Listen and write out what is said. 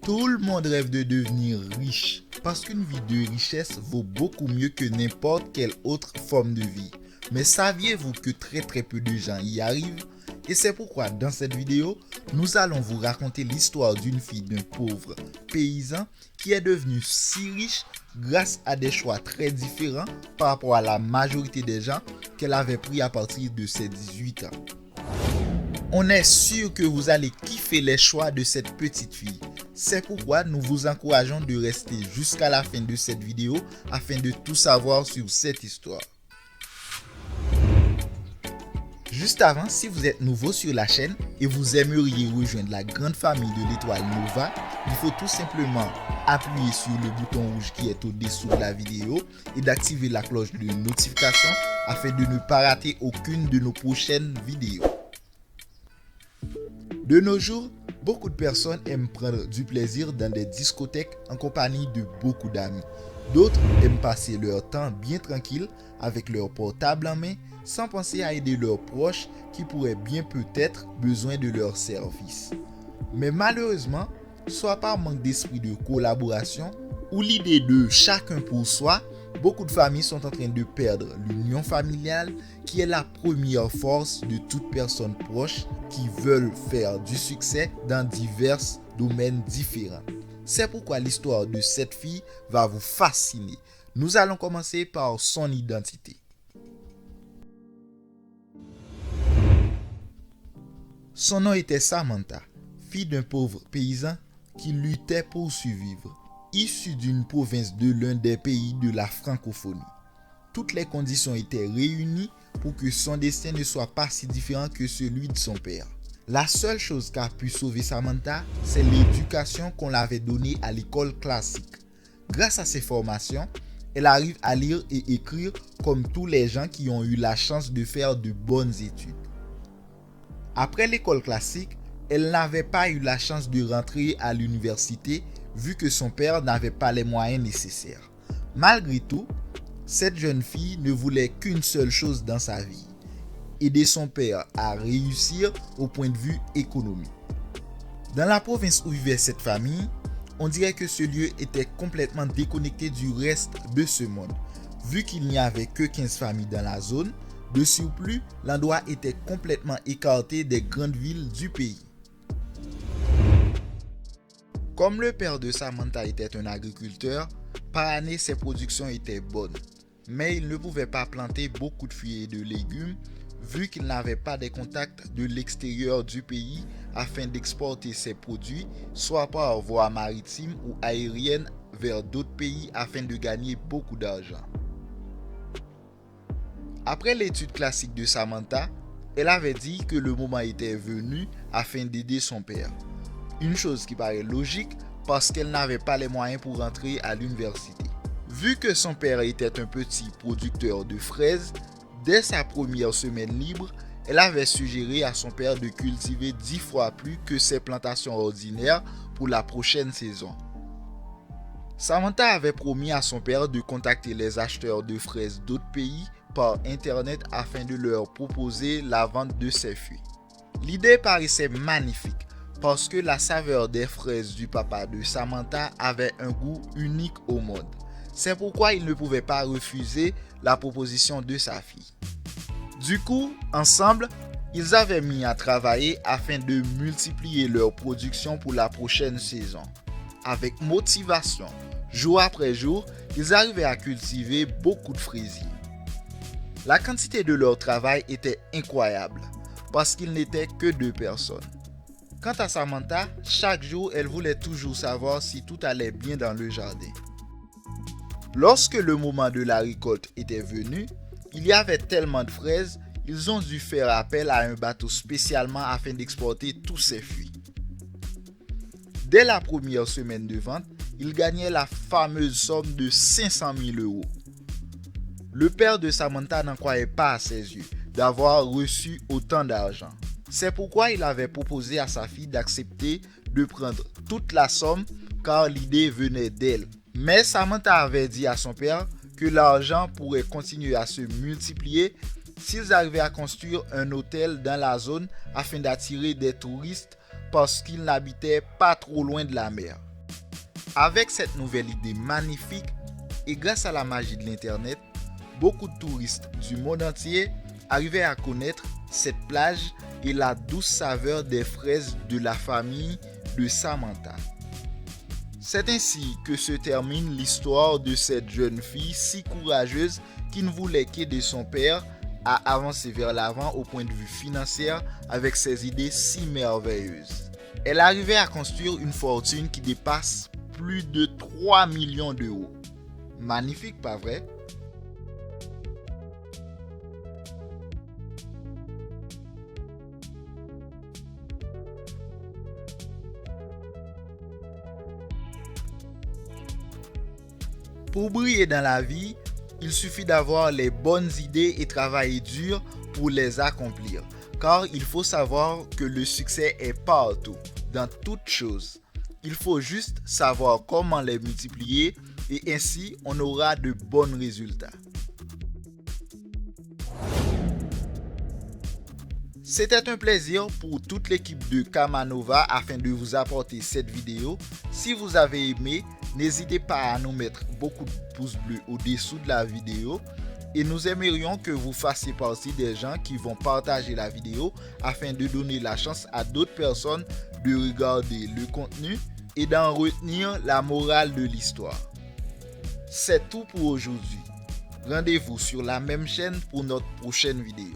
Tout le monde rêve de devenir riche parce qu'une vie de richesse vaut beaucoup mieux que n'importe quelle autre forme de vie. Mais saviez-vous que très peu de gens y arrivent? Et c'est pourquoi dans cette vidéo, nous allons vous raconter l'histoire d'une fille d'un pauvre paysan qui est devenue si riche grâce à des choix très différents par rapport à la majorité des gens qu'elle avait pris à partir de ses 18 ans. On est sûr que vous allez kiffer les choix de cette petite fille. C'est pourquoi nous vous encourageons de rester jusqu'à la fin de cette vidéo afin de tout savoir sur cette histoire. Juste avant, si vous êtes nouveau sur la chaîne et vous aimeriez rejoindre la grande famille de l'étoile Nova, il faut tout simplement appuyer sur le bouton rouge qui est au-dessous de la vidéo et d'activer la cloche de notification afin de ne pas rater aucune de nos prochaines vidéos. De nos jours, beaucoup de personnes aiment prendre du plaisir dans des discothèques en compagnie de beaucoup d'amis. D'autres aiment passer leur temps bien tranquille avec leur portable en main sans penser à aider leurs proches qui pourraient bien peut-être besoin de leur service. Mais malheureusement, soit par manque d'esprit de collaboration ou l'idée de chacun pour soi, beaucoup de familles sont en train de perdre l'union familiale qui est la première force de toute personne proche qui veulent faire du succès dans divers domaines différents. C'est pourquoi l'histoire de cette fille va vous fasciner. Nous allons commencer par son identité. Son nom était Samantha, fille d'un pauvre paysan qui luttait pour survivre, issue d'une province de l'un des pays de la francophonie. Toutes les conditions étaient réunies pour que son destin ne soit pas si différent que celui de son père. La seule chose qui a pu sauver Samantha, c'est l'éducation qu'on l'avait donnée à l'école classique. Grâce à ces formations, elle arrive à lire et écrire comme tous les gens qui ont eu la chance de faire de bonnes études. Après l'école classique, elle n'avait pas eu la chance de rentrer à l'université vu que son père n'avait pas les moyens nécessaires. Malgré tout, cette jeune fille ne voulait qu'une seule chose dans sa vie: aider son père à réussir au point de vue économique. Dans la province où vivait cette famille, on dirait que ce lieu était complètement déconnecté du reste de ce monde. Vu qu'il n'y avait que 15 familles dans la zone, de surplus, l'endroit était complètement écarté des grandes villes du pays. Comme le père de Samantha était un agriculteur, par année ses productions étaient bonnes. Mais il ne pouvait pas planter beaucoup de fruits et de légumes vu qu'il n'avait pas de contacts de l'extérieur du pays afin d'exporter ses produits, soit par voie maritime ou aérienne vers d'autres pays afin de gagner beaucoup d'argent. Après l'étude classique de Samantha, elle avait dit que le moment était venu afin d'aider son père. Une chose qui paraît logique parce qu'elle n'avait pas les moyens pour rentrer à l'université. Vu que son père était un petit producteur de fraises, dès sa première semaine libre, elle avait suggéré à son père de cultiver 10 fois plus que ses plantations ordinaires pour la prochaine saison. Samantha avait promis à son père de contacter les acheteurs de fraises d'autres pays par internet afin de leur proposer la vente de ses fruits. L'idée paraissait magnifique parce que la saveur des fraises du papa de Samantha avait un goût unique au monde. C'est pourquoi il ne pouvait pas refuser la proposition de sa fille. Du coup, ensemble, ils avaient mis à travailler afin de multiplier leur production pour la prochaine saison. Avec motivation, jour après jour, ils arrivaient à cultiver beaucoup de fraisiers. La quantité de leur travail était incroyable parce qu'ils n'étaient que 2 personnes. Quant à Samantha, chaque jour, elle voulait toujours savoir si tout allait bien dans le jardin. Lorsque le moment de la récolte était venu, il y avait tellement de fraises, ils ont dû faire appel à un bateau spécialement afin d'exporter tous ces fruits. Dès la première semaine de vente, ils gagnaient la fameuse somme de 500 000 €. Le père de Samantha n'en croyait pas à ses yeux d'avoir reçu autant d'argent. C'est pourquoi il avait proposé à sa fille d'accepter de prendre toute la somme car l'idée venait d'elle. Mais Samantha avait dit à son père que l'argent pourrait continuer à se multiplier s'ils arrivaient à construire un hôtel dans la zone afin d'attirer des touristes parce qu'ils n'habitaient pas trop loin de la mer. Avec cette nouvelle idée magnifique et grâce à la magie de l'internet, beaucoup de touristes du monde entier arrivaient à connaître cette plage et la douce saveur des fraises de la famille de Samantha. C'est ainsi que se termine l'histoire de cette jeune fille si courageuse qui ne voulait qu'aider son père à avancer vers l'avant au point de vue financier avec ses idées si merveilleuses. Elle arrivait à construire une fortune qui dépasse plus de 3 millions d'euros. Magnifique, pas vrai? Pour briller dans la vie, il suffit d'avoir les bonnes idées et travailler dur pour les accomplir. Car il faut savoir que le succès est partout, dans toutes choses. Il faut juste savoir comment les multiplier et ainsi on aura de bons résultats. C'était un plaisir pour toute l'équipe de Kamanova afin de vous apporter cette vidéo. Si vous avez aimé, n'hésitez pas à nous mettre beaucoup de pouces bleus au-dessous de la vidéo. Et nous aimerions que vous fassiez partie des gens qui vont partager la vidéo afin de donner la chance à d'autres personnes de regarder le contenu et d'en retenir la morale de l'histoire. C'est tout pour aujourd'hui. Rendez-vous sur la même chaîne pour notre prochaine vidéo.